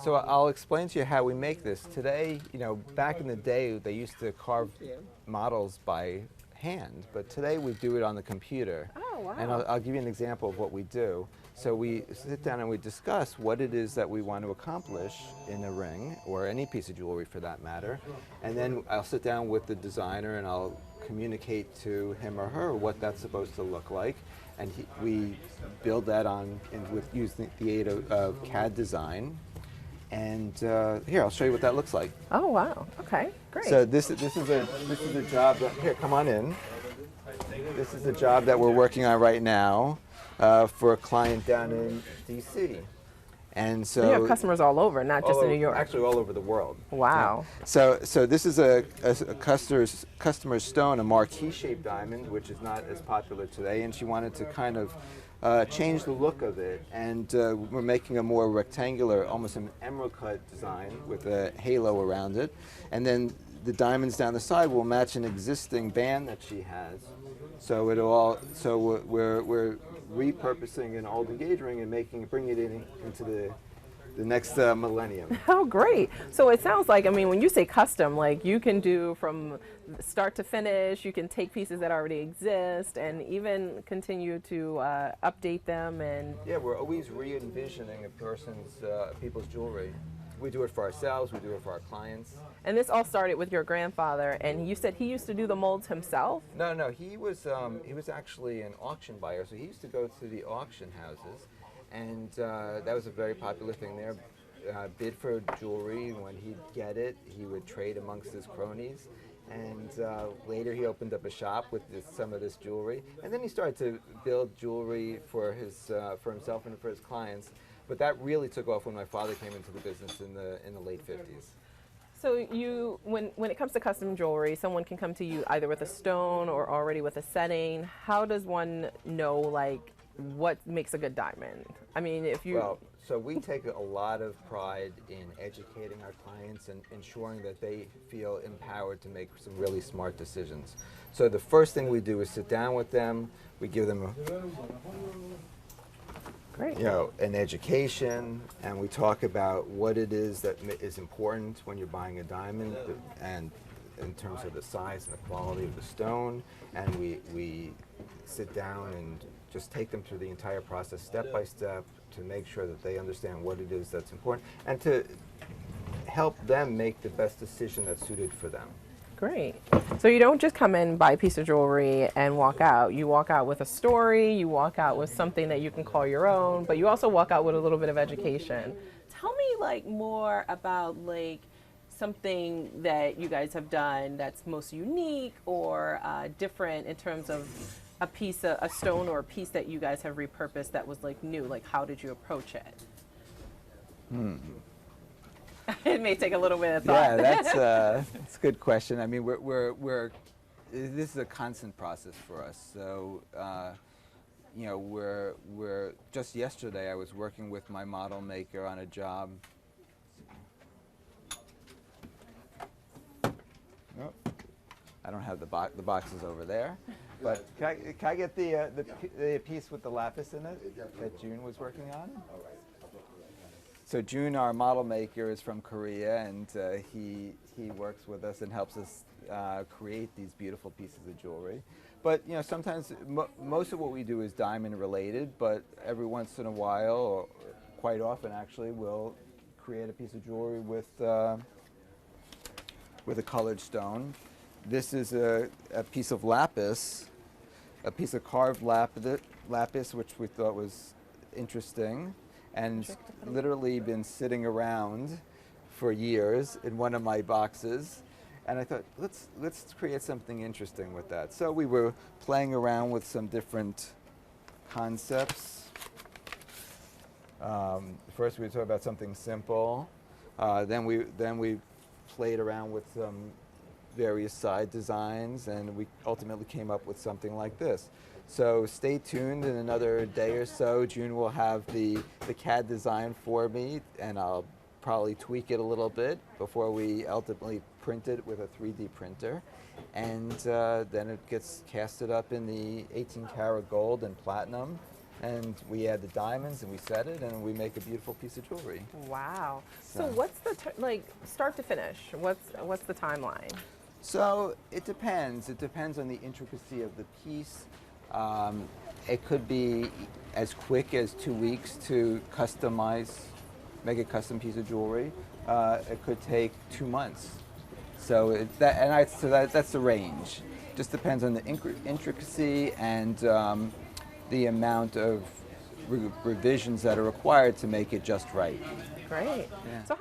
So I'll explain to you how we make this. Today, back in the day, they used to carve models by hand, but today we do it on the computer. Oh, wow. And I'll give you an example of what we do. So we sit down and we discuss what it is that we want to accomplish in a ring, or any piece of jewelry for that matter. And then I'll sit down with the designer and I'll communicate to him or her what that's supposed to look like. And we build that with using the aid of CAD design. And here, I'll show you what that looks like. Oh, wow. Okay, great. So this is a job that, here, come on in. This is a job that we're working on right now for a client down in DC. And so you have customers all over, not just in New York. Actually, all over the world. Wow. Yeah. So this is a customer's stone, a marquee-shaped diamond, which is not as popular today, and she wanted to kind of change the look of it, and we're making a more rectangular, almost an emerald cut design with a halo around it, and then the diamonds down the side will match an existing band that she has. So we're repurposing an old engagement ring and bringing it into the next millennium. Oh, great. So it sounds like, I mean, when you say custom, like you can do from start to finish, you can take pieces that already exist and even continue to update them. And yeah, we're always re-envisioning people's jewelry. We do it for ourselves, we do it for our clients. And this all started with your grandfather, and you said he used to do the molds himself? No, he was actually an auction buyer, so he used to go to the auction houses, and that was a very popular thing there. Bid for jewelry, and when he'd get it, he would trade amongst his cronies. And later he opened up a shop with some of this jewelry, and then he started to build jewelry for himself and for his clients. But that really took off when my father came into the business in the late 50s. So when it comes to custom jewelry, someone can come to you either with a stone or already with a setting. How does one know, like, what makes a good diamond? I mean, if you... Well, so we take a lot of pride in educating our clients and ensuring that they feel empowered to make some really smart decisions. So the first thing we do is sit down with them. We give them Great. an education, and we talk about what it is that is important when you're buying a diamond, and in terms of the size and the quality of the stone, and we sit down and just take them through the entire process step by step to make sure that they understand what it is that's important and to help them make the best decision that's suited for them. Great. So you don't just come in, buy a piece of jewelry, and walk out. You walk out with a story, you walk out with something that you can call your own, but you also walk out with a little bit of education. Tell me, like, more about, like, something that you guys have done that's most unique or different in terms of a stone or a piece that you guys have repurposed that was, like, new. Like, how did you approach it? It may take a little bit of thought. Yeah, that's a good question. I mean, this is a constant process for us. So, we're just yesterday I was working with my model maker on a job. Oh, I don't have the boxes over there, but can I get the piece with the lapis in it that June was working on? So June, our model maker, is from Korea, and he works with us and helps us create these beautiful pieces of jewelry. But sometimes most of what we do is diamond related, but every once in a while, or quite often actually, we'll create a piece of jewelry with a colored stone. This is a piece of lapis, a piece of carved lapis, which we thought was interesting, and literally been sitting around for years in one of my boxes. And I thought, let's create something interesting with that. So we were playing around with some different concepts. First we talked about something simple. Then we played around with some various side designs, and we ultimately came up with something like this. So stay tuned. In another day or so, June will have the CAD design for me, and I'll probably tweak it a little bit before we ultimately print it with a 3D printer. And then it gets casted up in the 18 karat gold and platinum. and we add the diamonds, and we set it, and we make a beautiful piece of jewelry. Wow. So So- what's the like start to finish? What's the timeline? So it depends. It depends on the intricacy of the piece. It could be as quick as 2 weeks to customize, make a custom piece of jewelry. It could take 2 months. So that's the range. Just depends on the intricacy and the amount of revisions that are required to make it just right. Great. Yeah. So